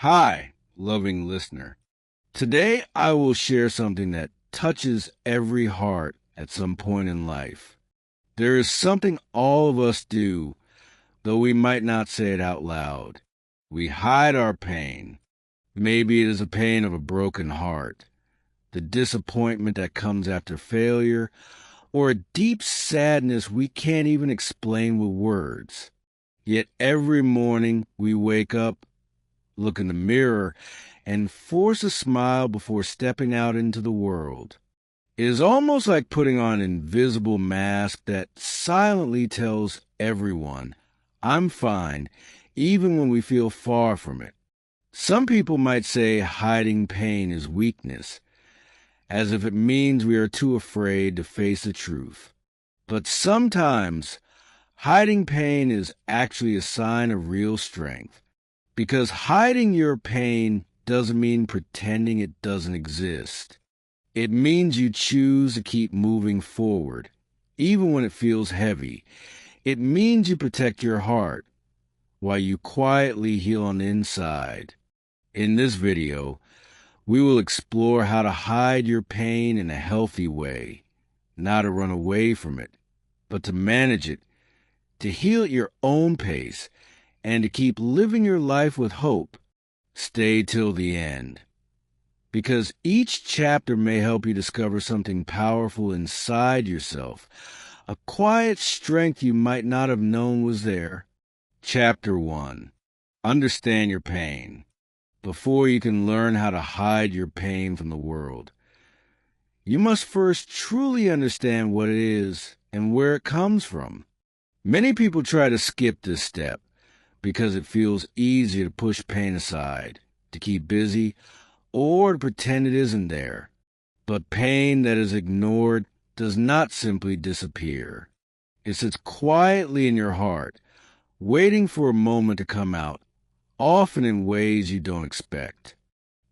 Hi, loving listener. Today I will share something that touches every heart at some point in life. There is something all of us do, though we might not say it out loud. We hide our pain. Maybe it is the pain of a broken heart, the disappointment that comes after failure, or a deep sadness we can't even explain with words. Yet every morning we wake up, look in the mirror, and force a smile before stepping out into the world. It is almost like putting on an invisible mask that silently tells everyone, I'm fine, even when we feel far from it. Some people might say hiding pain is weakness, as if it means we are too afraid to face the truth. But sometimes hiding pain is actually a sign of real strength. Because hiding your pain doesn't mean pretending it doesn't exist. It means you choose to keep moving forward, even when it feels heavy. It means you protect your heart while you quietly heal on the inside. In this video, we will explore how to hide your pain in a healthy way, not to run away from it, but to manage it, to heal at your own pace, and to keep living your life with hope. Stay till the end, because each chapter may help you discover something powerful inside yourself, a quiet strength you might not have known was there. Chapter 1. Understand your pain. Before you can learn how to hide your pain from the world, you must first truly understand what it is and where it comes from. Many people try to skip this step because it feels easier to push pain aside, to keep busy, or to pretend it isn't there. But pain that is ignored does not simply disappear. It sits quietly in your heart, waiting for a moment to come out, often in ways you don't expect.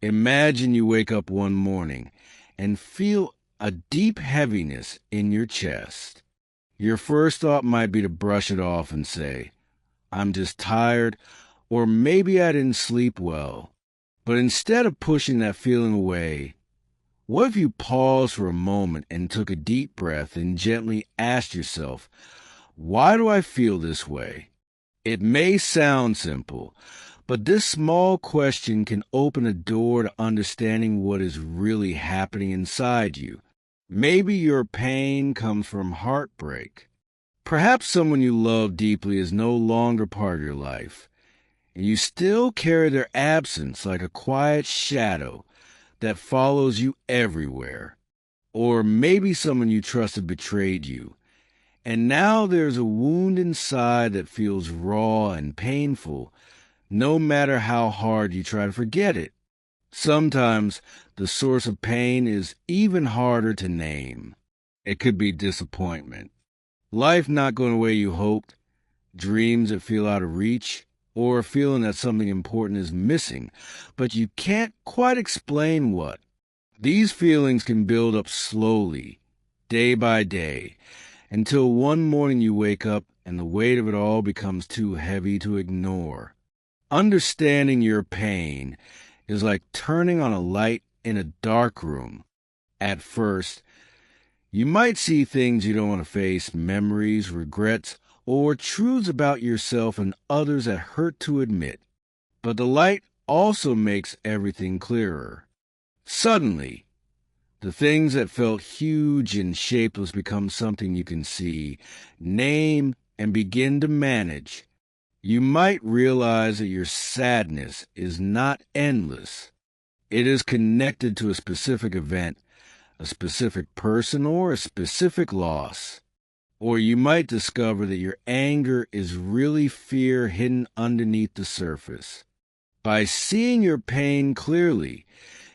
Imagine you wake up one morning and feel a deep heaviness in your chest. Your first thought might be to brush it off and say, I'm just tired, or maybe I didn't sleep well. But instead of pushing that feeling away, what if you paused for a moment and took a deep breath and gently asked yourself, why do I feel this way? It may sound simple, but this small question can open a door to understanding what is really happening inside you. Maybe your pain comes from heartbreak. Perhaps someone you love deeply is no longer part of your life, and you still carry their absence like a quiet shadow that follows you everywhere. Or maybe someone you trusted betrayed you, and now there's a wound inside that feels raw and painful, no matter how hard you try to forget it. Sometimes the source of pain is even harder to name. It could be disappointment, life not going the way you hoped, dreams that feel out of reach, or a feeling that something important is missing, but you can't quite explain what. These feelings can build up slowly, day by day, until one morning you wake up and the weight of it all becomes too heavy to ignore. Understanding your pain is like turning on a light in a dark room. At first, you might see things you don't want to face, memories, regrets, or truths about yourself and others that hurt to admit. But the light also makes everything clearer. Suddenly, the things that felt huge and shapeless become something you can see, name, and begin to manage. You might realize that your sadness is not endless. It is connected to a specific event, a specific person, or a specific loss. Or you might discover that your anger is really fear hidden underneath the surface. By seeing your pain clearly,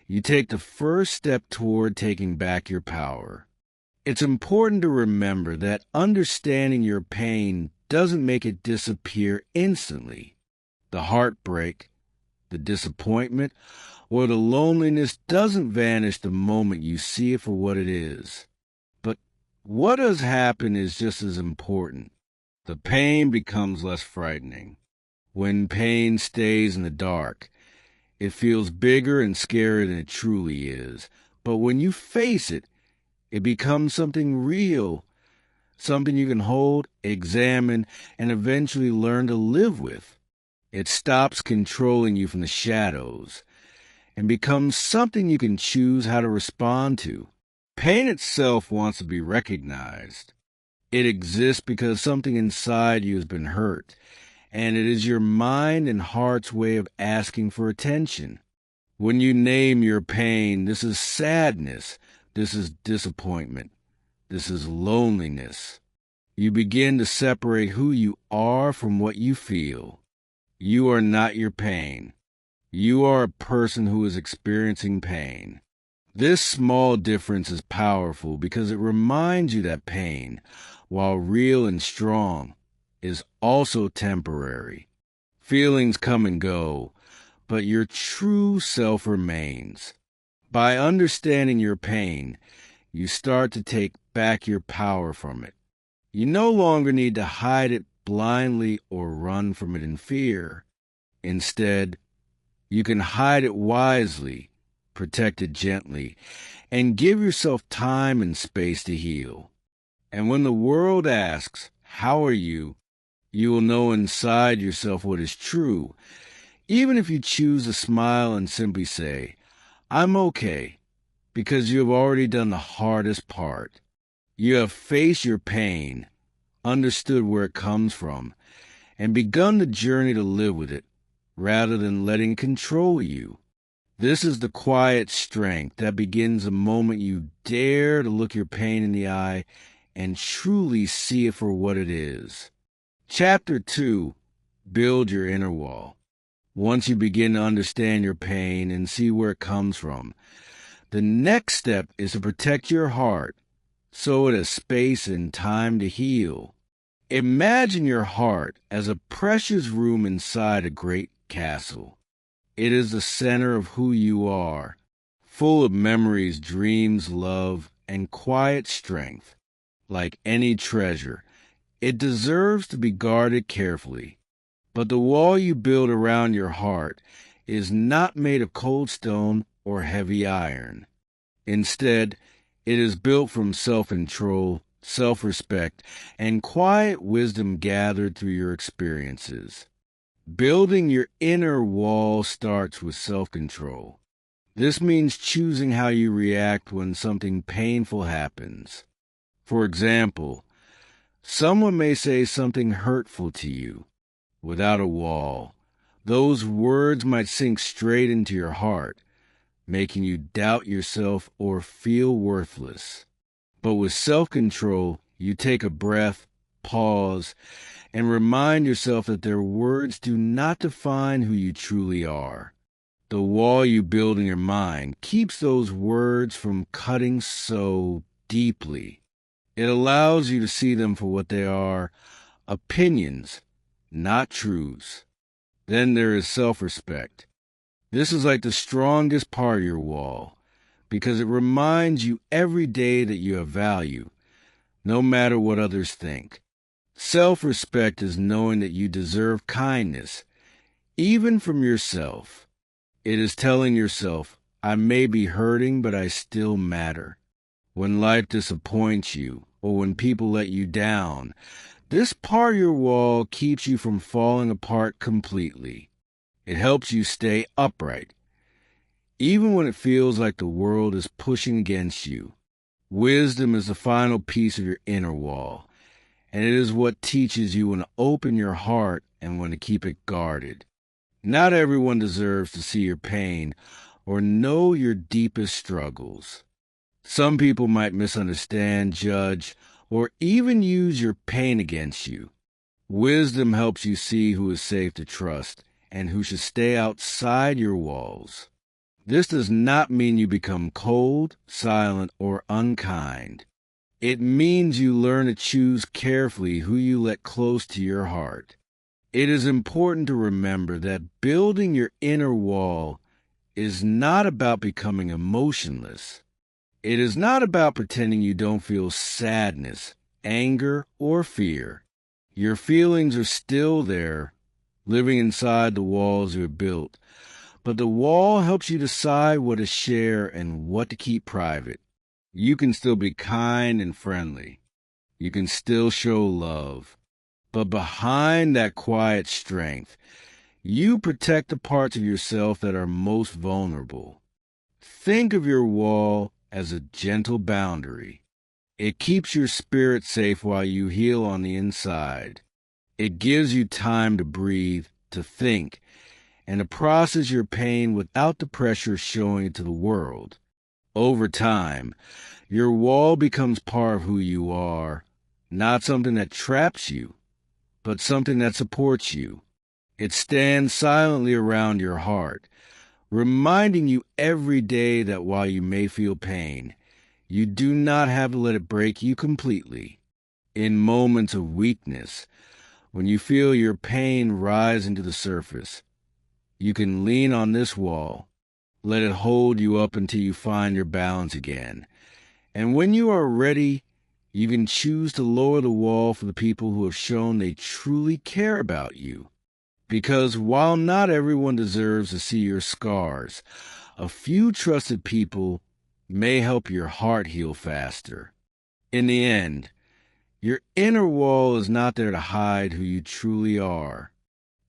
you take the first step toward taking back your power. It's important to remember that understanding your pain doesn't make it disappear instantly. The heartbreak, the disappointment, or the loneliness doesn't vanish the moment you see it for what it is. But what has happened is just as important. The pain becomes less frightening. When pain stays in the dark, It feels bigger and scarier than it truly is. But when you face it, it becomes something real, something you can hold, examine, and eventually learn to live with. It stops controlling you from the shadows and becomes something you can choose how to respond to. Pain itself wants to be recognized. It exists because something inside you has been hurt, and it is your mind and heart's way of asking for attention. When you name your pain, this is sadness, this is disappointment, this is loneliness. You begin to separate who you are from what you feel. You are not your pain. You are a person who is experiencing pain. This small difference is powerful because it reminds you that pain, while real and strong, is also temporary. Feelings come and go, but your true self remains. By understanding your pain, you start to take back your power from it. You no longer need to hide it blindly or run from it in fear. Instead, you can hide it wisely, protect it gently, and give yourself time and space to heal. And when the world asks, "How are you?" you will know inside yourself what is true. Even if you choose to smile and simply say, "I'm okay," because you have already done the hardest part. You have faced your pain, understood where it comes from, and begun the journey to live with it, rather than letting it control you. This is the quiet strength that begins the moment you dare to look your pain in the eye and truly see it for what it is. Chapter 2, Build Your Inner Wall. Once you begin to understand your pain and see where it comes from, the next step is to protect your heart so it has space and time to heal. Imagine your heart as a precious room inside a great castle. It is the center of who you are, full of memories, dreams, love, and quiet strength. Like any treasure, it deserves to be guarded carefully. But the wall you build around your heart is not made of cold stone or heavy iron. Instead, it is built from self-control, self-respect, and quiet wisdom gathered through your experiences. Building your inner wall starts with self-control. This means choosing how you react when something painful happens. For example, someone may say something hurtful to you. Without a wall, those words might sink straight into your heart, making you doubt yourself or feel worthless. But with self-control, you take a breath, pause, and remind yourself that their words do not define who you truly are. The wall you build in your mind keeps those words from cutting so deeply. It allows you to see them for what they are, opinions, not truths. Then there is self-respect. This is like the strongest part of your wall, because it reminds you every day that you have value, no matter what others think. Self-respect is knowing that you deserve kindness, even from yourself. It is telling yourself, "I may be hurting, but I still matter." When life disappoints you, or when people let you down, this part of your wall keeps you from falling apart completely. It helps you stay upright, even when it feels like the world is pushing against you. Wisdom is the final piece of your inner wall, and it is what teaches you when to open your heart and when to keep it guarded. Not everyone deserves to see your pain or know your deepest struggles. Some people might misunderstand, judge, or even use your pain against you. Wisdom helps you see who is safe to trust and who should stay outside your walls. This does not mean you become cold, silent, or unkind. It means you learn to choose carefully who you let close to your heart. It is important to remember that building your inner wall is not about becoming emotionless. It is not about pretending you don't feel sadness, anger, or fear. Your feelings are still there, living inside the walls you have built, but the wall helps you decide what to share and what to keep private. You can still be kind and friendly. You can still show love. But behind that quiet strength, you protect the parts of yourself that are most vulnerable. Think of your wall as a gentle boundary. It keeps your spirit safe while you heal on the inside. It gives you time to breathe, to think, and to process your pain without the pressure showing it to the world. Over time, your wall becomes part of who you are, not something that traps you, but something that supports you. It stands silently around your heart, reminding you every day that while you may feel pain, you do not have to let it break you completely. In moments of weakness, when you feel your pain rising to the surface, you can lean on this wall, let it hold you up until you find your balance again. And when you are ready, you can choose to lower the wall for the people who have shown they truly care about you. Because while not everyone deserves to see your scars, a few trusted people may help your heart heal faster. In the end, your inner wall is not there to hide who you truly are.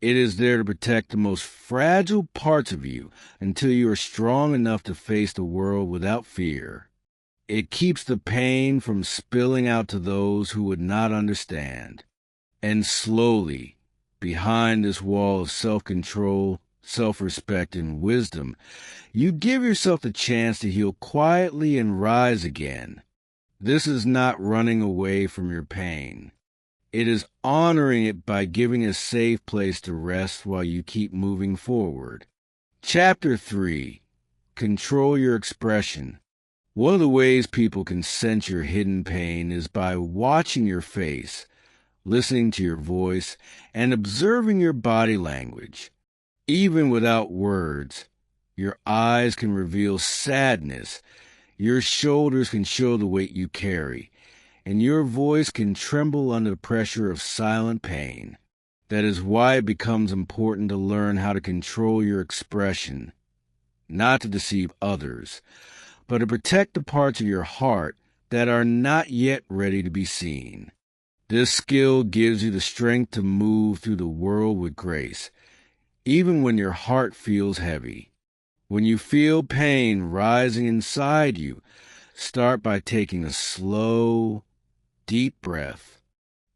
It is there to protect the most fragile parts of you until you are strong enough to face the world without fear. It keeps the pain from spilling out to those who would not understand. And slowly, behind this wall of self-control, self-respect, and wisdom, you give yourself the chance to heal quietly and rise again. This is not running away from your pain. It is honoring it by giving a safe place to rest while you keep moving forward. Chapter 3. Control your expression. One of the ways people can sense your hidden pain is by watching your face, listening to your voice, and observing your body language. Even without words, your eyes can reveal sadness, your shoulders can show the weight you carry, and your voice can tremble under the pressure of silent pain. That is why it becomes important to learn how to control your expression, not to deceive others, but to protect the parts of your heart that are not yet ready to be seen. This skill gives you the strength to move through the world with grace, even when your heart feels heavy. When you feel pain rising inside you, start by taking a slow, deep breath.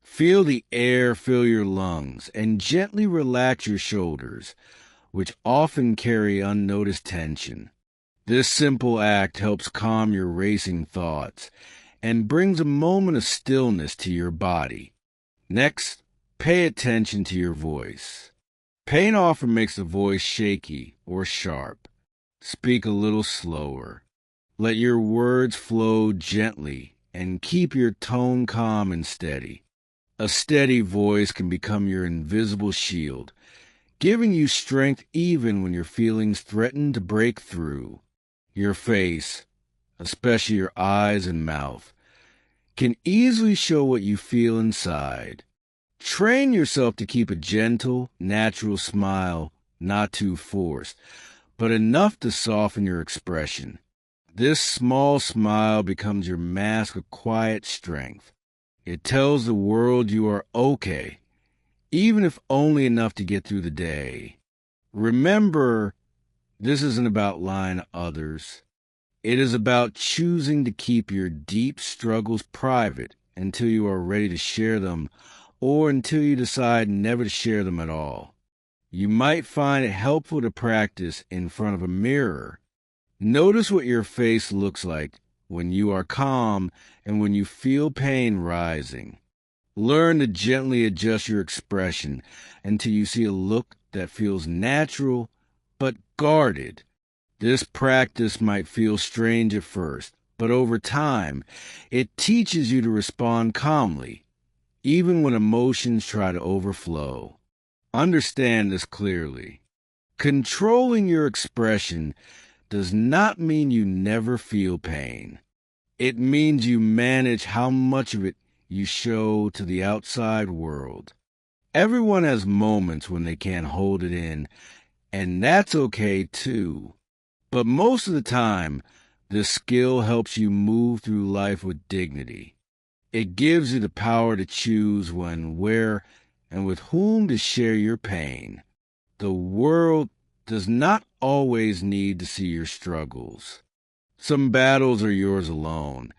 Feel the air fill your lungs and gently relax your shoulders, which often carry unnoticed tension. This simple act helps calm your racing thoughts and brings a moment of stillness to your body. Next, pay attention to your voice. Pain often makes the voice shaky or sharp. Speak a little slower. Let your words flow gently and keep your tone calm and steady. A steady voice can become your invisible shield, giving you strength even when your feelings threaten to break through. Your face, especially your eyes and mouth, can easily show what you feel inside. Train yourself to keep a gentle, natural smile, not too forced, but enough to soften your expression. This small smile becomes your mask of quiet strength. It tells the world you are okay, even if only enough to get through the day. Remember, this isn't about lying to others. It is about choosing to keep your deep struggles private until you are ready to share them, or until you decide never to share them at all. You might find it helpful to practice in front of a mirror. Notice what your face looks like when you are calm and when you feel pain rising. Learn to gently adjust your expression until you see a look that feels natural but guarded. This practice might feel strange at first, but over time, it teaches you to respond calmly, even when emotions try to overflow. Understand this clearly. Controlling your expression does not mean you never feel pain. It means you manage how much of it you show to the outside world. Everyone has moments when they can't hold it in, and that's okay too. But most of the time, this skill helps you move through life with dignity. It gives you the power to choose when, where, and with whom to share your pain. The world does not always need to see your struggles. Some battles are yours alone,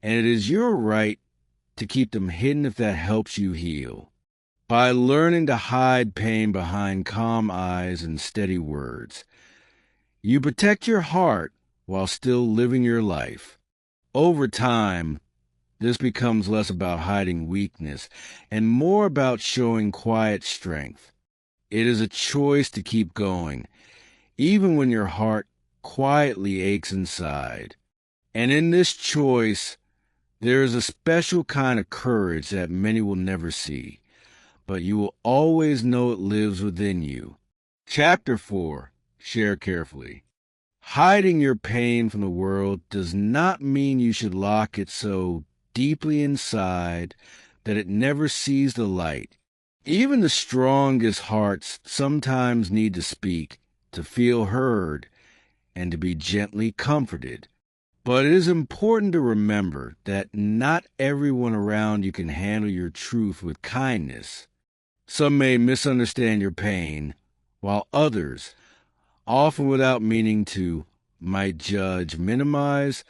and it is your right to keep them hidden if that helps you heal. By learning to hide pain behind calm eyes and steady words, you protect your heart while still living your life. Over time, this becomes less about hiding weakness and more about showing quiet strength. It is a choice to keep going, even when your heart quietly aches inside. And in this choice, there is a special kind of courage that many will never see, but you will always know it lives within you. Chapter 4. Share carefully. Hiding your pain from the world does not mean you should lock it so deeply inside that it never sees the light. Even the strongest hearts sometimes need to speak, to feel heard, and to be gently comforted. But it is important to remember that not everyone around you can handle your truth with kindness. Some may misunderstand your pain, while others, often without meaning to, might judge, minimize,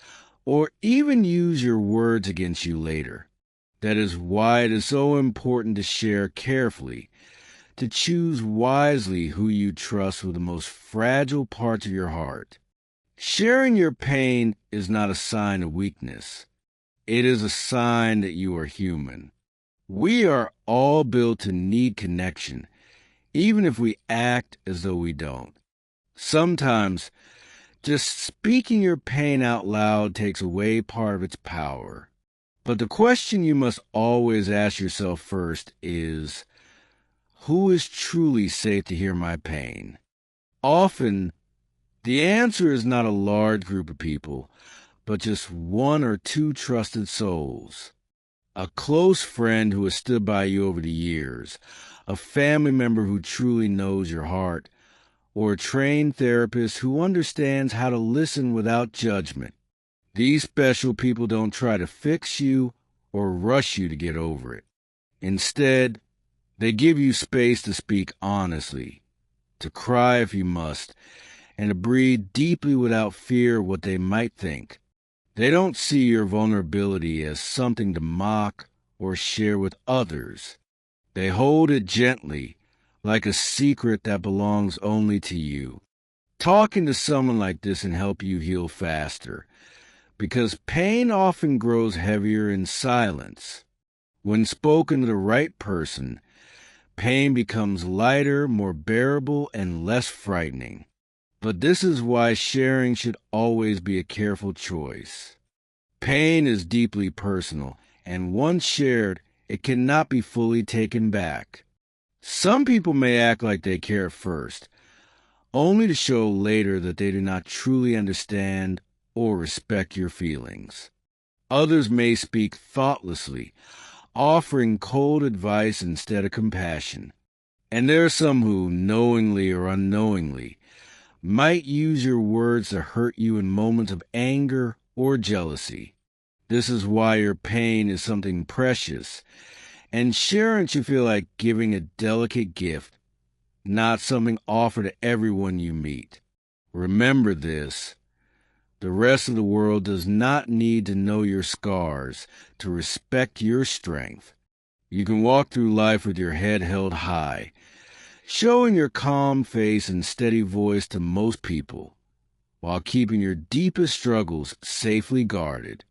or even use your words against you later. That is why it is so important to share carefully, to choose wisely who you trust with the most fragile parts of your heart. Sharing your pain is not a sign of weakness. It is a sign that you are human. We are all built to need connection, even if we act as though we don't. Sometimes, just speaking your pain out loud takes away part of its power. But the question you must always ask yourself first is, who is truly safe to hear my pain? Often, the answer is not a large group of people, but just one or two trusted souls. A close friend who has stood by you over the years, a family member who truly knows your heart, or a trained therapist who understands how to listen without judgment. These special people don't try to fix you or rush you to get over it. Instead, they give you space to speak honestly, to cry if you must, and to breathe deeply without fear of what they might think. They don't see your vulnerability as something to mock or share with others. They hold it gently, like a secret that belongs only to you. Talking to someone like this can help you heal faster, because pain often grows heavier in silence. When spoken to the right person, pain becomes lighter, more bearable, and less frightening. But this is why sharing should always be a careful choice. Pain is deeply personal, and once shared, it cannot be fully taken back. Some people may act like they care at first, only to show later that they do not truly understand or respect your feelings. Others may speak thoughtlessly, offering cold advice instead of compassion. And there are some who, knowingly or unknowingly, might use your words to hurt you in moments of anger or jealousy. This is why your pain is something precious, and sharing should feel like giving a delicate gift, not something offered to everyone you meet. Remember this: the rest of the world does not need to know your scars to respect your strength. You can walk through life with your head held high, showing your calm face and steady voice to most people, while keeping your deepest struggles safely guarded.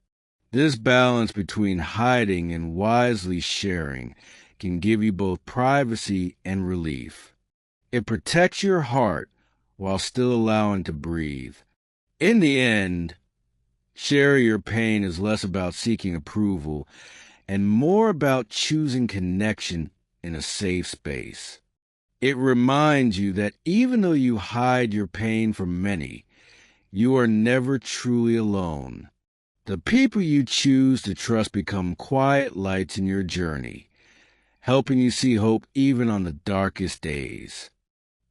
This balance between hiding and wisely sharing can give you both privacy and relief. It protects your heart while still allowing to breathe. In the end, sharing your pain is less about seeking approval and more about choosing connection in a safe space. It reminds you that even though you hide your pain from many, you are never truly alone. The people you choose to trust become quiet lights in your journey, helping you see hope even on the darkest days.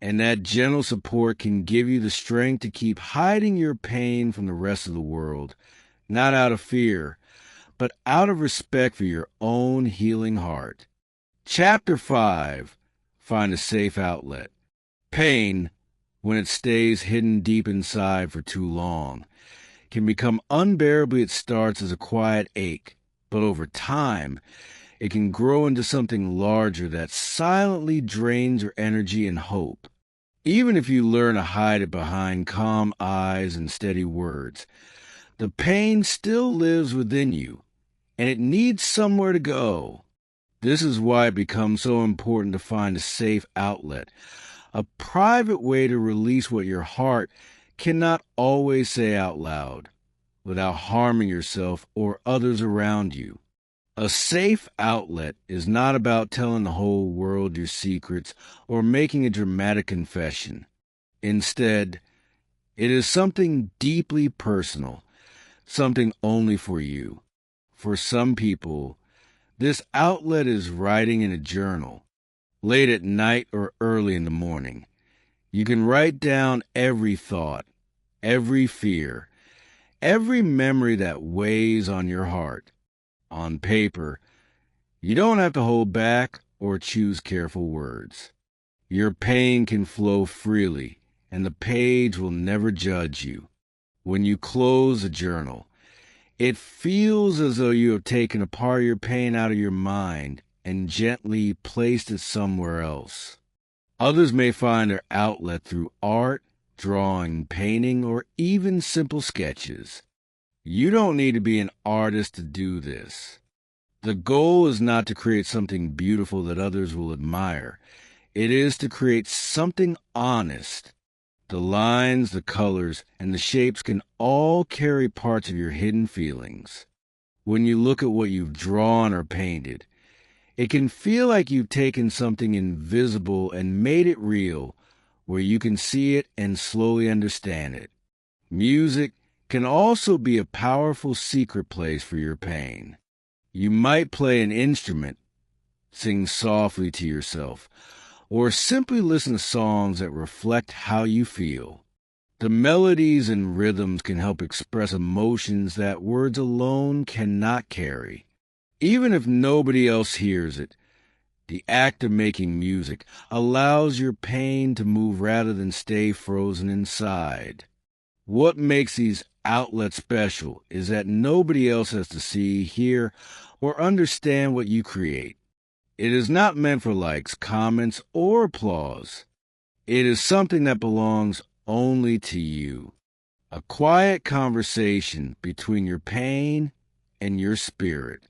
And that gentle support can give you the strength to keep hiding your pain from the rest of the world, not out of fear, but out of respect for your own healing heart. Chapter 5. Find a safe outlet. Pain, when it stays hidden deep inside for too long, can become unbearable. It starts as a quiet ache, but over time, it can grow into something larger that silently drains your energy and hope. Even if you learn to hide it behind calm eyes and steady words, the pain still lives within you, and it needs somewhere to go. This is why it becomes so important to find a safe outlet, a private way to release what your heart cannot always say out loud, without harming yourself or others around you. A safe outlet is not about telling the whole world your secrets or making a dramatic confession. Instead, it is something deeply personal, something only for you. For some people, this outlet is writing in a journal, late at night or early in the morning. You can write down every thought, every fear, every memory that weighs on your heart. On paper, you don't have to hold back or choose careful words. Your pain can flow freely, and the page will never judge you. When you close a journal, it feels as though you have taken a part of your pain out of your mind and gently placed it somewhere else. Others may find their outlet through art, drawing, painting, or even simple sketches. You don't need to be an artist to do this. The goal is not to create something beautiful that others will admire. It is to create something honest. The lines, the colors, and the shapes can all carry parts of your hidden feelings. When you look at what you've drawn or painted, it can feel like you've taken something invisible and made it real, where you can see it and slowly understand it. Music can also be a powerful secret place for your pain. You might play an instrument, sing softly to yourself, or simply listen to songs that reflect how you feel. The melodies and rhythms can help express emotions that words alone cannot carry. Even if nobody else hears it, the act of making music allows your pain to move rather than stay frozen inside. What makes these outlets special is that nobody else has to see, hear, or understand what you create. It is not meant for likes, comments, or applause. It is something that belongs only to you. A quiet conversation between your pain and your spirit.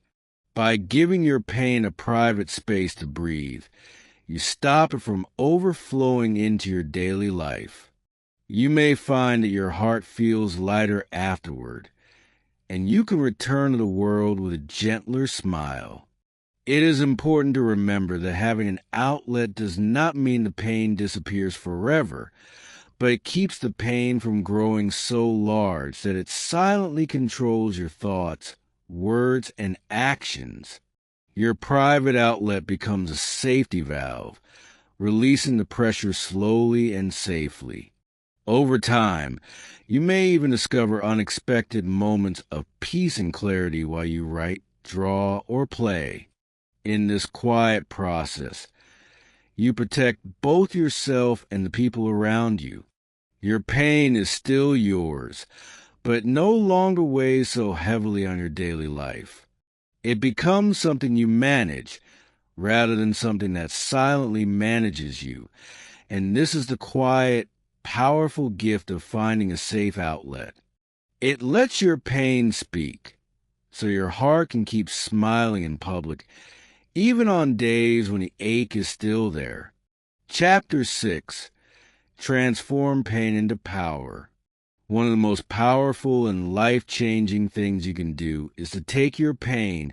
By giving your pain a private space to breathe, you stop it from overflowing into your daily life. You may find that your heart feels lighter afterward, and you can return to the world with a gentler smile. It is important to remember that having an outlet does not mean the pain disappears forever, but it keeps the pain from growing so large that it silently controls your thoughts, words, and actions. Your private outlet becomes a safety valve, releasing the pressure slowly and safely. Over time, you may even discover unexpected moments of peace and clarity while you write, draw, or play. In this quiet process, you protect both yourself and the people around you. Your pain is still yours, but it no longer weighs so heavily on your daily life. It becomes something you manage rather than something that silently manages you. And this is the quiet, powerful gift of finding a safe outlet. It lets your pain speak, so your heart can keep smiling in public, even on days when the ache is still there. Chapter 6. Transform pain into power. One of the most powerful and life-changing things you can do is to take your pain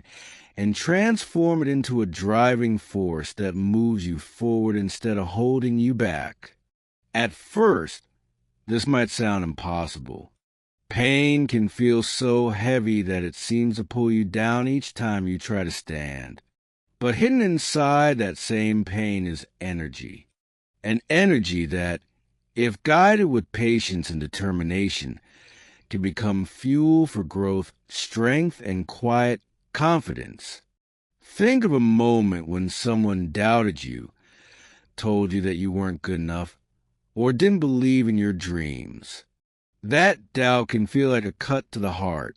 and transform it into a driving force that moves you forward instead of holding you back. At first, this might sound impossible. Pain can feel so heavy that it seems to pull you down each time you try to stand. But hidden inside that same pain is energy. an energy that, if guided with patience and determination, can become fuel for growth, strength, and quiet confidence. Think of a moment when someone doubted you, told you that you weren't good enough, or didn't believe in your dreams. That doubt can feel like a cut to the heart,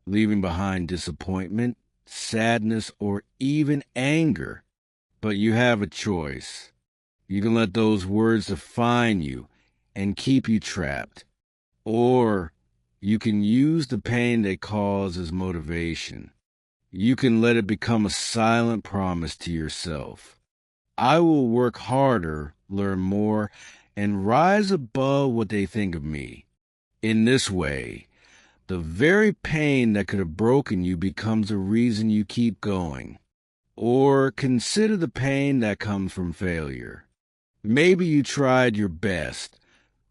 leaving behind disappointment, sadness, or even anger. But you have a choice. You can let those words define you and keep you trapped. Or you can use the pain they cause as motivation. You can let it become a silent promise to yourself. I will work harder, learn more, and rise above what they think of me. In this way, the very pain that could have broken you becomes a reason you keep going. Or consider the pain that comes from failure. Maybe you tried your best,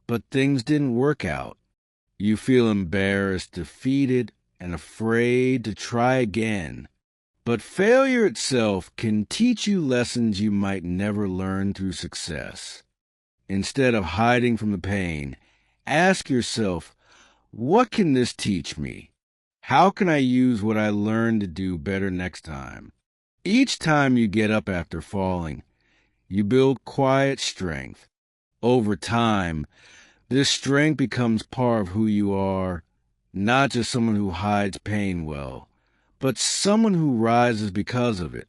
but things didn't work out. You feel embarrassed, defeated, and afraid to try again. But failure itself can teach you lessons you might never learn through success. Instead of hiding from the pain, ask yourself, what can this teach me? How can I use what I learned to do better next time? Each time you get up after falling, you build quiet strength. Over time, this strength becomes part of who you are, not just someone who hides pain well, but someone who rises because of it.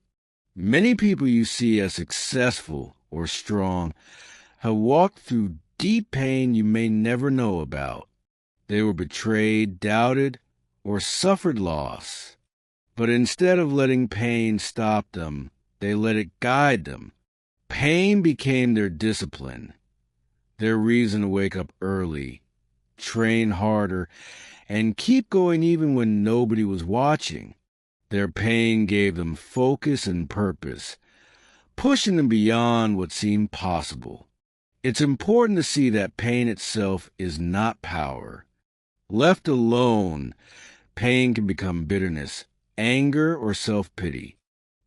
Many people you see as successful or strong have walked through deep pain you may never know about. They were betrayed, doubted, or suffered loss. But instead of letting pain stop them, they let it guide them. Pain became their discipline, their reason to wake up early, train harder, and keep going even when nobody was watching. Their pain gave them focus and purpose, pushing them beyond what seemed possible. It's important to see that pain itself is not power. Left alone, pain can become bitterness, anger, or self-pity.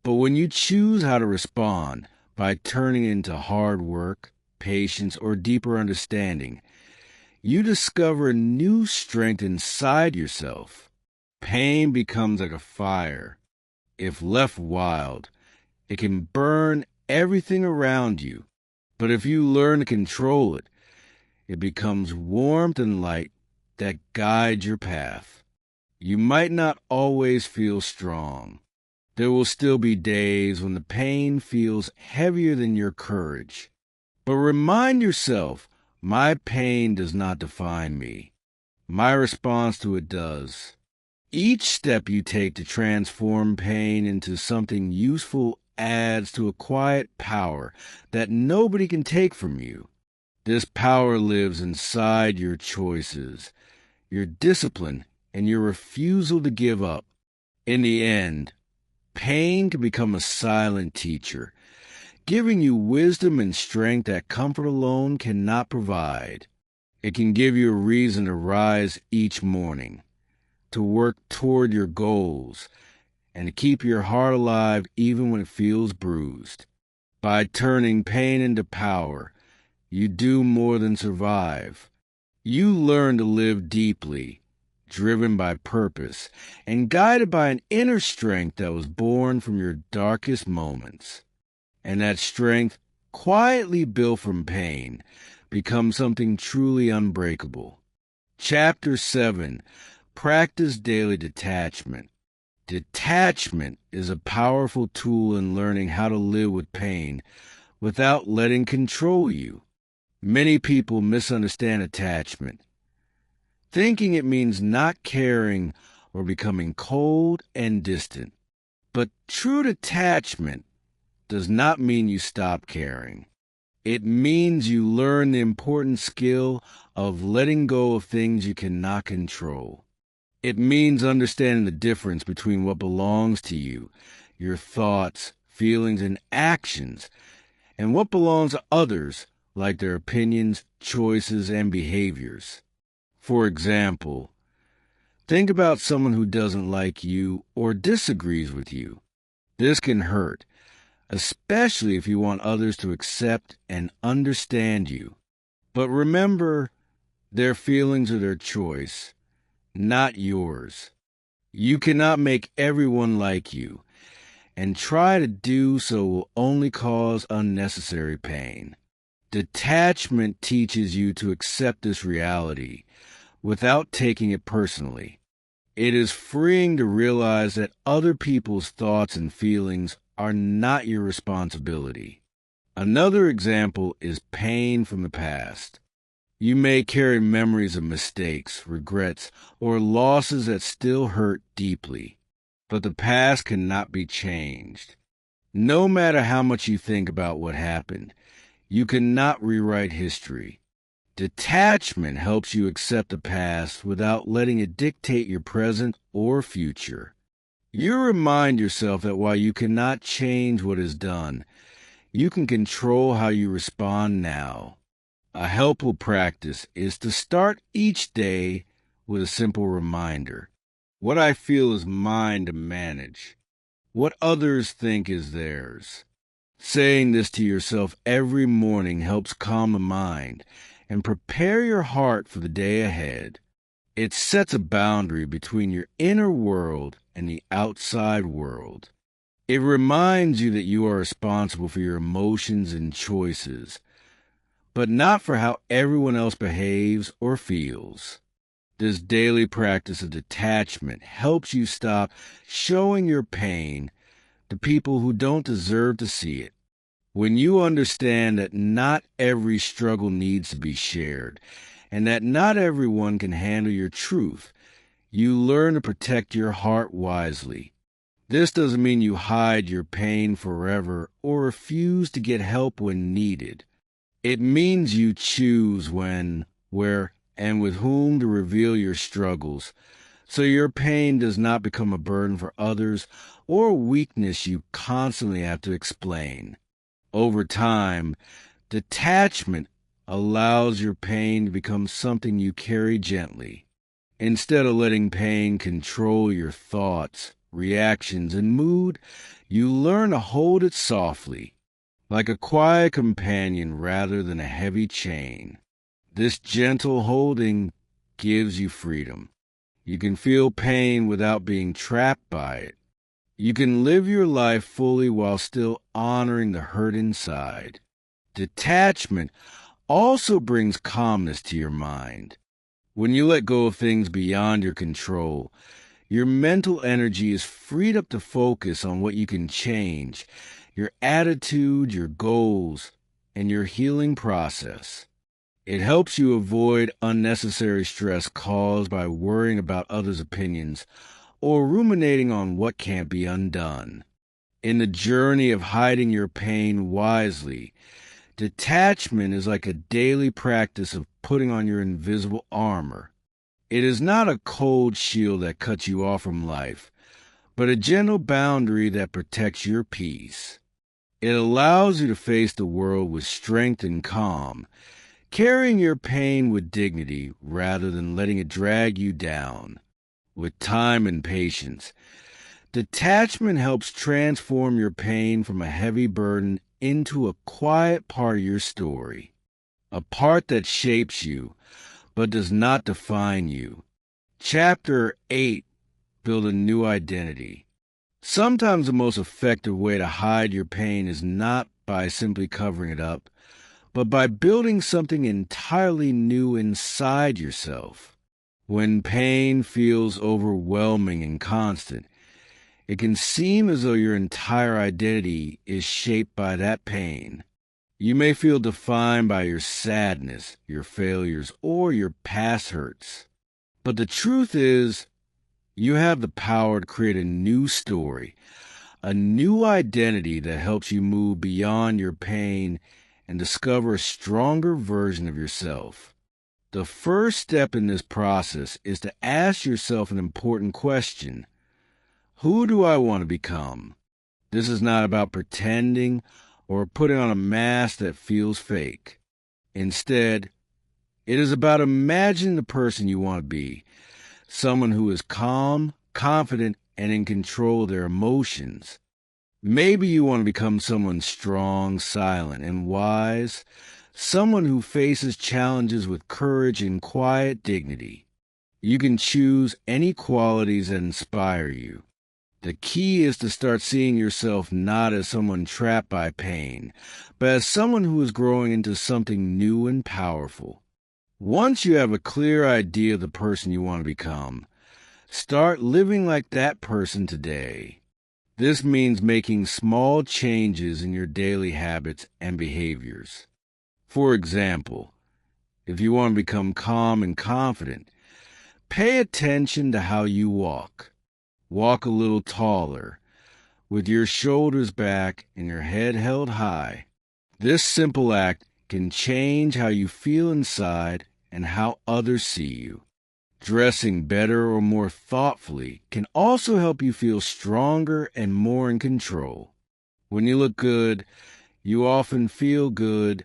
But when you choose how to respond, by turning it into hard work, patience, or deeper understanding, you discover new strength inside yourself. Pain becomes like a fire. If left wild, it can burn everything around you. But if you learn to control it, it becomes warmth and light that guide your path. You might not always feel strong. There will still be days when the pain feels heavier than your courage. But remind yourself, my pain does not define me. My response to it does. Each step you take to transform pain into something useful adds to a quiet power that nobody can take from you. This power lives inside your choices, your discipline, and your refusal to give up. In the end, pain can become a silent teacher, giving you wisdom and strength that comfort alone cannot provide. It can give you a reason to rise each morning, to work toward your goals, and to keep your heart alive even when it feels bruised. By turning pain into power, you do more than survive. You learn to live deeply, driven by purpose, and guided by an inner strength that was born from your darkest moments. And that strength, quietly built from pain, becomes something truly unbreakable. Chapter 7. Practice daily detachment. Detachment is a powerful tool in learning how to live with pain without letting control you. Many people misunderstand attachment, thinking it means not caring or becoming cold and distant. But true detachment does not mean you stop caring. It means you learn the important skill of letting go of things you cannot control. It means understanding the difference between what belongs to you, your thoughts, feelings, and actions, and what belongs to others, like their opinions, choices, and behaviors. For example, think about someone who doesn't like you or disagrees with you. This can hurt, especially if you want others to accept and understand you. But remember, their feelings are their choice, not yours. You cannot make everyone like you, and try to do so will only cause unnecessary pain. Detachment teaches you to accept this reality without taking it personally. It is freeing to realize that other people's thoughts and feelings are not your responsibility. Another example is pain from the past. You may carry memories of mistakes, regrets, or losses that still hurt deeply, but the past cannot be changed. No matter how much you think about what happened, you cannot rewrite history. Detachment helps you accept the past without letting it dictate your present or future. You remind yourself that while you cannot change what is done, you can control how you respond now. A helpful practice is to start each day with a simple reminder. What I feel is mine to manage. What others think is theirs. Saying this to yourself every morning helps calm the mind and prepare your heart for the day ahead. It sets a boundary between your inner world and the outside world. It reminds you that you are responsible for your emotions and choices, but not for how everyone else behaves or feels. This daily practice of detachment helps you stop showing your pain to people who don't deserve to see it. When you understand that not every struggle needs to be shared, and that not everyone can handle your truth, you learn to protect your heart wisely. This doesn't mean you hide your pain forever or refuse to get help when needed. It means you choose when, where, and with whom to reveal your struggles, so your pain does not become a burden for others or a weakness you constantly have to explain. Over time, detachment allows your pain to become something you carry gently. Instead of letting pain control your thoughts, reactions, and mood, you learn to hold it softly, like a quiet companion rather than a heavy chain. This gentle holding gives you freedom. You can feel pain without being trapped by it. You can live your life fully while still honoring the hurt inside. Detachment also brings calmness to your mind. When you let go of things beyond your control, your mental energy is freed up to focus on what you can change, your attitude, your goals, and your healing process. It helps you avoid unnecessary stress caused by worrying about others' opinions or ruminating on what can't be undone. In the journey of hiding your pain wisely, detachment is like a daily practice of putting on your invisible armor. It is not a cold shield that cuts you off from life, but a gentle boundary that protects your peace. It allows you to face the world with strength and calm, carrying your pain with dignity rather than letting it drag you down. With time and patience, detachment helps transform your pain from a heavy burden into a quiet part of your story, a part that shapes you but does not define you. Chapter 8, Build a New Identity. Sometimes the most effective way to hide your pain is not by simply covering it up, but by building something entirely new inside yourself. When pain feels overwhelming and constant, it can seem as though your entire identity is shaped by that pain. You may feel defined by your sadness, your failures, or your past hurts. But the truth is, you have the power to create a new story, a new identity that helps you move beyond your pain and discover a stronger version of yourself. The first step in this process is to ask yourself an important question. Who do I want to become? This is not about pretending or putting on a mask that feels fake. Instead, it is about imagining the person you want to be, someone who is calm, confident, and in control of their emotions. Maybe you want to become someone strong, silent, and wise, someone who faces challenges with courage and quiet dignity. You can choose any qualities that inspire you. The key is to start seeing yourself not as someone trapped by pain, but as someone who is growing into something new and powerful. Once you have a clear idea of the person you want to become, start living like that person today. This means making small changes in your daily habits and behaviors. For example, if you want to become calm and confident, pay attention to how you walk. Walk a little taller, with your shoulders back and your head held high. This simple act can change how you feel inside and how others see you. Dressing better or more thoughtfully can also help you feel stronger and more in control. When you look good, you often feel good,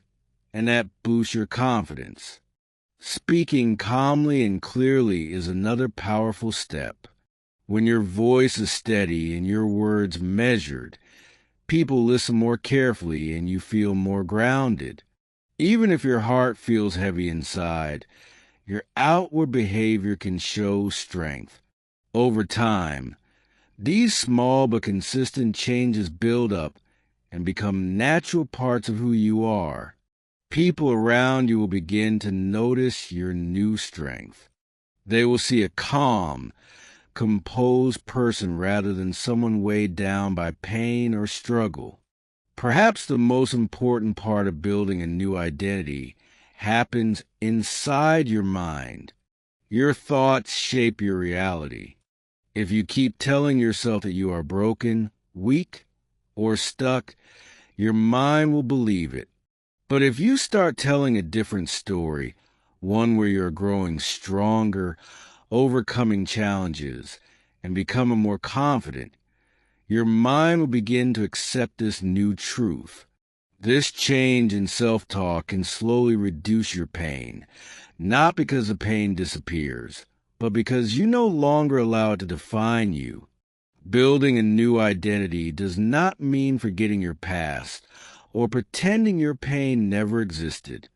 and that boosts your confidence. Speaking calmly and clearly is another powerful step. When your voice is steady and your words measured, people listen more carefully and you feel more grounded. Even if your heart feels heavy inside, your outward behavior can show strength. Over time, these small but consistent changes build up and become natural parts of who you are. People around you will begin to notice your new strength. They will see a calm, composed person rather than someone weighed down by pain or struggle. Perhaps the most important part of building a new identity happens inside your mind. Your thoughts shape your reality. If you keep telling yourself that you are broken, weak, or stuck, your mind will believe it. But if you start telling a different story, one where you're growing stronger, overcoming challenges, and becoming more confident, your mind will begin to accept this new truth. This change in self-talk can slowly reduce your pain, not because the pain disappears, but because you no longer allow it to define you. Building a new identity does not mean forgetting your past or pretending your pain never existed.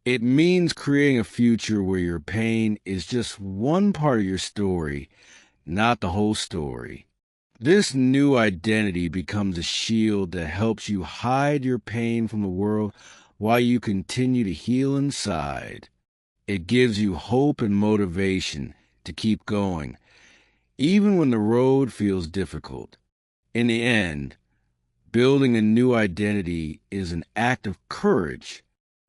It means creating a future where your pain is just one part of your story, not the whole story. This new identity becomes a shield that helps you hide your pain from the world while you continue to heal inside. It gives you hope and motivation to keep going, even when the road feels difficult. In the end, building a new identity is an act of courage.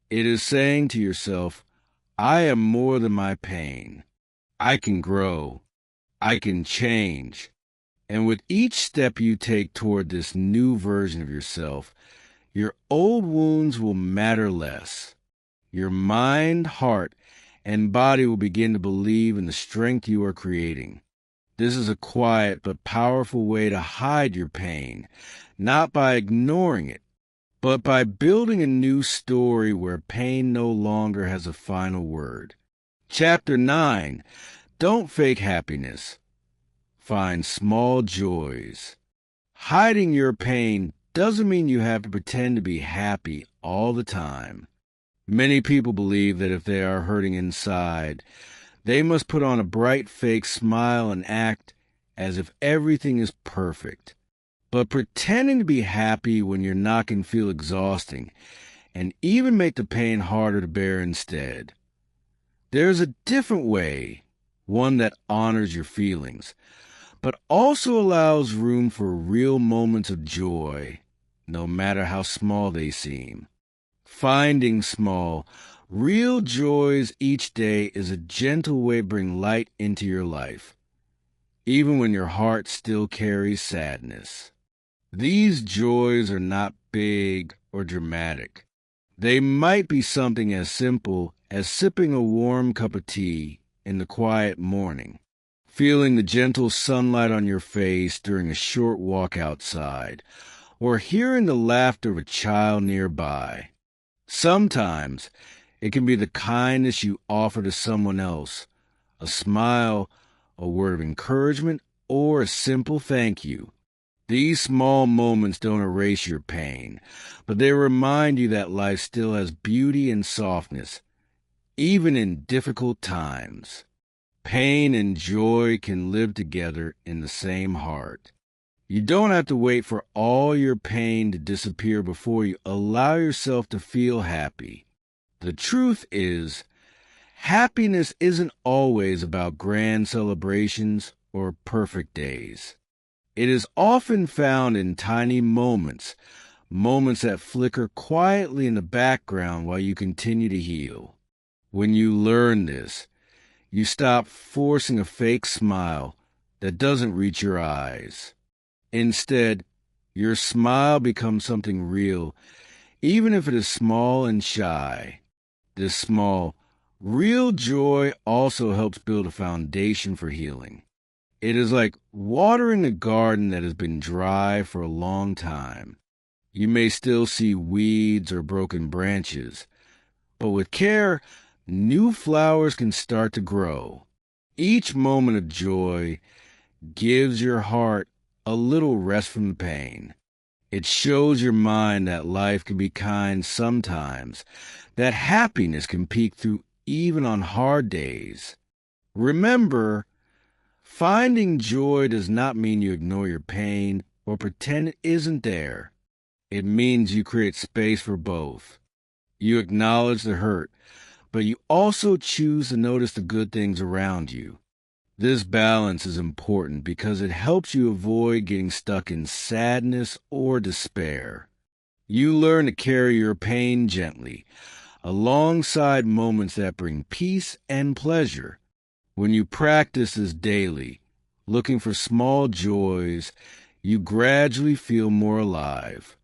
It is saying to yourself, I am more than my pain. I can grow. I can change. And with each step you take toward this new version of yourself, your old wounds will matter less. Your mind, heart, and body will begin to believe in the strength you are creating. This is a quiet but powerful way to hide your pain, not by ignoring it, but by building a new story where pain no longer has a final word. Chapter 9. Don't fake happiness. Find small joys. Hiding your pain doesn't mean you have to pretend to be happy all the time. Many people believe that if they are hurting inside, they must put on a bright fake smile and act as if everything is perfect. But pretending to be happy when you're not can feel exhausting and even make the pain harder to bear instead. There's a different way, one that honors your feelings, but also allows room for real moments of joy, no matter how small they seem. Finding small, real joys each day is a gentle way to bring light into your life, even when your heart still carries sadness. These joys are not big or dramatic. They might be something as simple as sipping a warm cup of tea in the quiet morning, feeling the gentle sunlight on your face during a short walk outside, or hearing the laughter of a child nearby. Sometimes it can be the kindness you offer to someone else, a smile, a word of encouragement, or a simple thank you. These small moments don't erase your pain, but they remind you that life still has beauty and softness, even in difficult times. Pain and joy can live together in the same heart. You don't have to wait for all your pain to disappear before you allow yourself to feel happy. The truth is, happiness isn't always about grand celebrations or perfect days. It is often found in tiny moments, moments that flicker quietly in the background while you continue to heal. When you learn this, you stop forcing a fake smile that doesn't reach your eyes. Instead, your smile becomes something real, even if it is small and shy. This small, real joy also helps build a foundation for healing. It is like watering a garden that has been dry for a long time. You may still see weeds or broken branches, but with care, new flowers can start to grow. Each moment of joy gives your heart a little rest from the pain. It shows your mind that life can be kind sometimes, that happiness can peek through even on hard days. Remember, finding joy does not mean you ignore your pain or pretend it isn't there. It means you create space for both. You acknowledge the hurt, but you also choose to notice the good things around you. This balance is important because it helps you avoid getting stuck in sadness or despair. You learn to carry your pain gently, alongside moments that bring peace and pleasure. When you practice this daily, looking for small joys, you gradually feel more alive.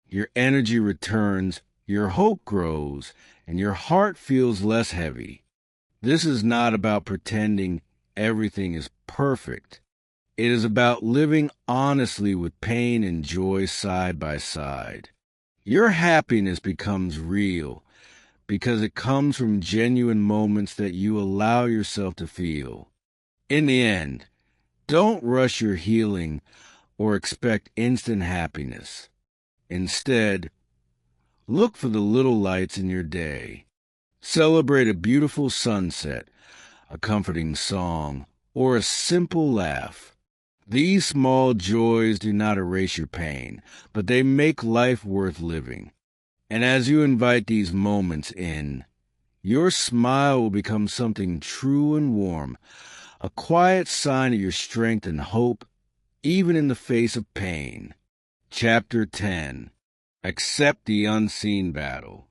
Your energy returns, your hope grows, and your heart feels less heavy. This is not about pretending everything is perfect. It is about living honestly with pain and joy side by side. Your happiness becomes real because it comes from genuine moments that you allow yourself to feel. In the end, don't rush your healing or expect instant happiness. Instead, look for the little lights in your day. Celebrate a beautiful sunset, a comforting song, or a simple laugh. These small joys do not erase your pain, but they make life worth living. And as you invite these moments in, your smile will become something true and warm, a quiet sign of your strength and hope, even in the face of pain. Chapter 10. Accept the Unseen Battle.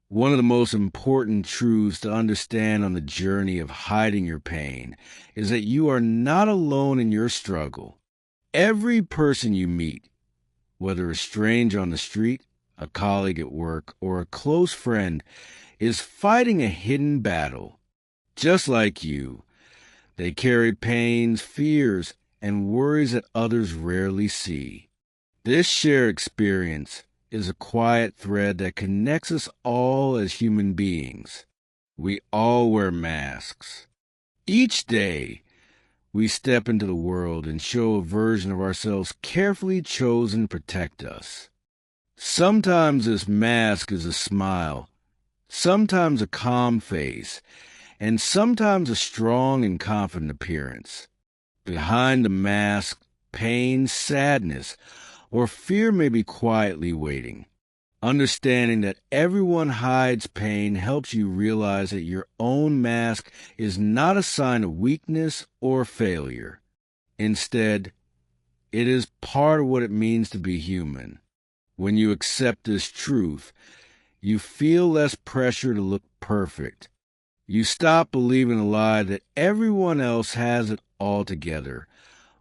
One of the most important truths to understand on the journey of hiding your pain is that you are not alone in your struggle. Every person you meet, whether a stranger on the street, a colleague at work, or a close friend, is fighting a hidden battle. Just like you, they carry pains, fears, and worries that others rarely see. This shared experience is a quiet thread that connects us all as human beings. We all wear masks. Each day, we step into the world and show a version of ourselves carefully chosen to protect us. Sometimes this mask is a smile, sometimes a calm face, and sometimes a strong and confident appearance. Behind the mask, pain, sadness, or fear may be quietly waiting. Understanding that everyone hides pain helps you realize that your own mask is not a sign of weakness or failure. Instead, it is part of what it means to be human. When you accept this truth, you feel less pressure to look perfect. You stop believing the lie that everyone else has it all together,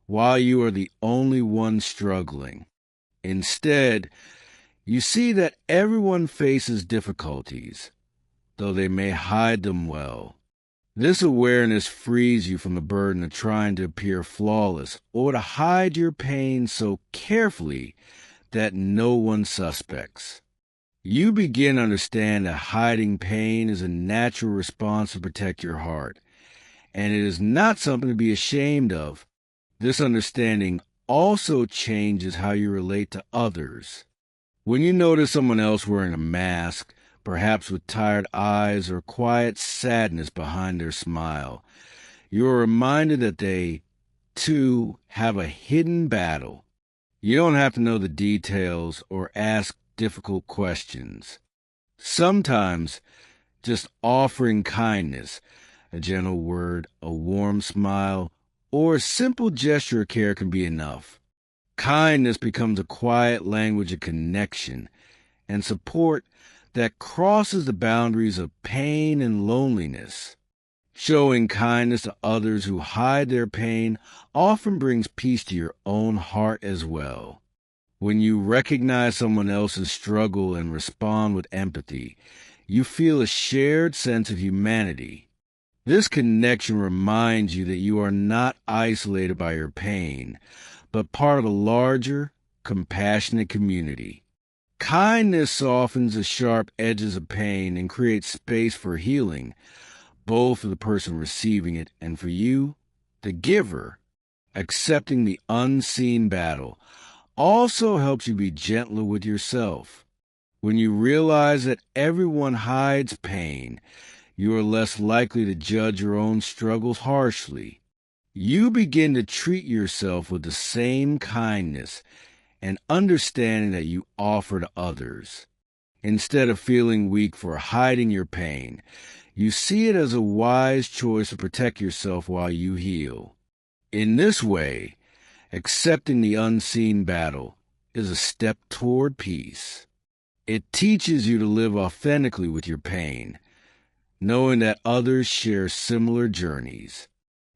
while you are the only one struggling. Instead, you see that everyone faces difficulties, though they may hide them well. This awareness frees you from the burden of trying to appear flawless or to hide your pain so carefully that no one suspects. You begin to understand that hiding pain is a natural response to protect your heart, and it is not something to be ashamed of. This understanding also changes how you relate to others. When you notice someone else wearing a mask, perhaps with tired eyes or quiet sadness behind their smile, you are reminded that they, too, have a hidden battle. You don't have to know the details or ask difficult questions. Sometimes, just offering kindness, a gentle word, a warm smile, or a simple gesture of care can be enough. Kindness becomes a quiet language of connection and support that crosses the boundaries of pain and loneliness. Showing kindness to others who hide their pain often brings peace to your own heart as well. When you recognize someone else's struggle and respond with empathy, you feel a shared sense of humanity. This connection reminds you that you are not isolated by your pain, but part of a larger, compassionate community. Kindness softens the sharp edges of pain and creates space for healing, both for the person receiving it and for you, the giver. Accepting the unseen battle also helps you be gentler with yourself. When you realize that everyone hides pain, you are less likely to judge your own struggles harshly. You begin to treat yourself with the same kindness and understanding that you offer to others. Instead of feeling weak for hiding your pain, you see it as a wise choice to protect yourself while you heal. In this way, accepting the unseen battle is a step toward peace. It teaches you to live authentically with your pain, knowing that others share similar journeys.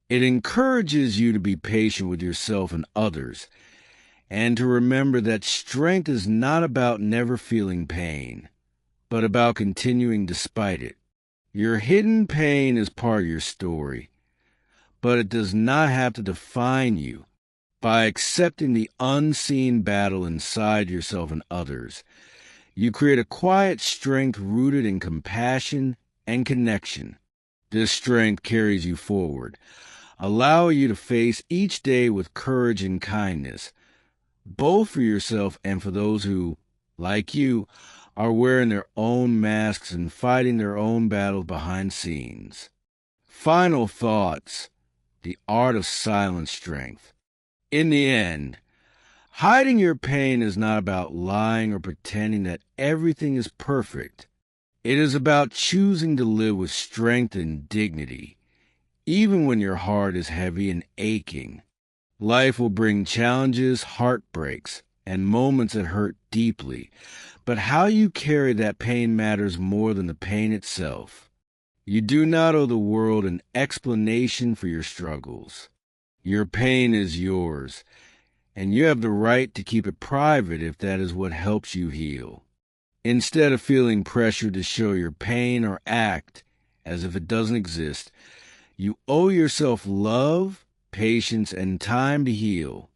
It encourages you to be patient with yourself and others, and to remember that strength is not about never feeling pain, but about continuing despite it. Your hidden pain is part of your story, but it does not have to define you. By accepting the unseen battle inside yourself and others, you create a quiet strength rooted in compassion and connection. This strength carries you forward, allowing you to face each day with courage and kindness, both for yourself and for those who, like you, are wearing their own masks and fighting their own battles behind scenes. Final thoughts: the art of silent strength. In the end, hiding your pain is not about lying or pretending that everything is perfect. It is about choosing to live with strength and dignity, even when your heart is heavy and aching. Life will bring challenges, heartbreaks, and moments that hurt deeply, but how you carry that pain matters more than the pain itself. You do not owe the world an explanation for your struggles. Your pain is yours, and you have the right to keep it private if that is what helps you heal. Instead of feeling pressured to show your pain or act as if it doesn't exist, you owe yourself love, patience, and time to heal.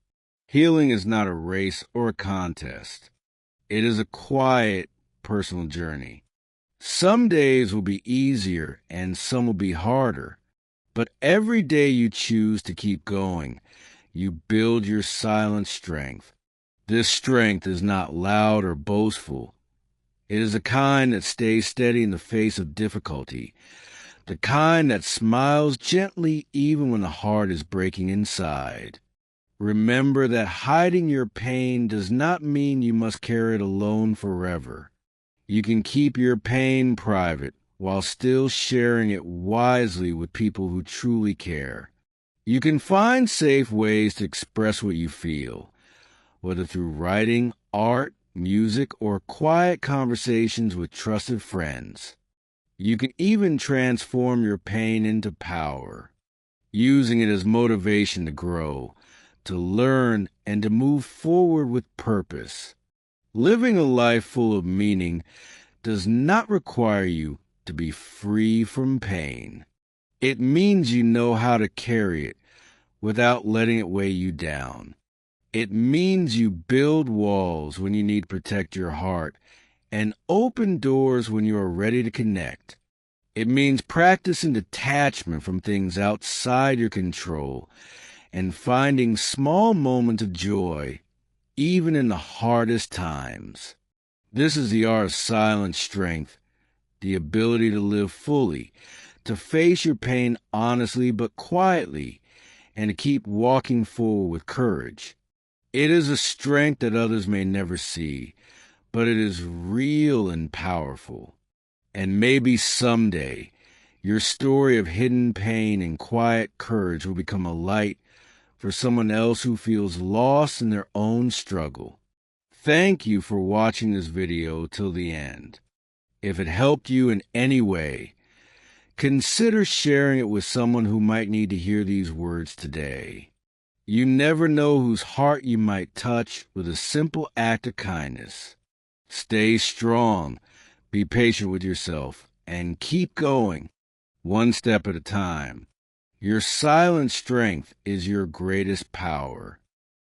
Healing is not a race or a contest. It is a quiet, personal journey. Some days will be easier and some will be harder, but every day you choose to keep going, you build your silent strength. This strength is not loud or boastful. It is the kind that stays steady in the face of difficulty, the kind that smiles gently even when the heart is breaking inside. Remember that hiding your pain does not mean you must carry it alone forever. You can keep your pain private while still sharing it wisely with people who truly care. You can find safe ways to express what you feel, whether through writing, art, music, or quiet conversations with trusted friends. You can even transform your pain into power, using it as motivation to grow, to learn, and to move forward with purpose. Living a life full of meaning does not require you to be free from pain. It means you know how to carry it without letting it weigh you down. It means you build walls when you need to protect your heart and open doors when you are ready to connect. It means practicing detachment from things outside your control and finding small moments of joy, even in the hardest times. This is the art of silent strength, the ability to live fully, to face your pain honestly but quietly, and to keep walking forward with courage. It is a strength that others may never see, but it is real and powerful. And maybe someday, your story of hidden pain and quiet courage will become a light for someone else who feels lost in their own struggle. Thank you for watching this video till the end. If it helped you in any way, consider sharing it with someone who might need to hear these words today. You never know whose heart you might touch with a simple act of kindness. Stay strong, be patient with yourself, and keep going, one step at a time. Your silent strength is your greatest power.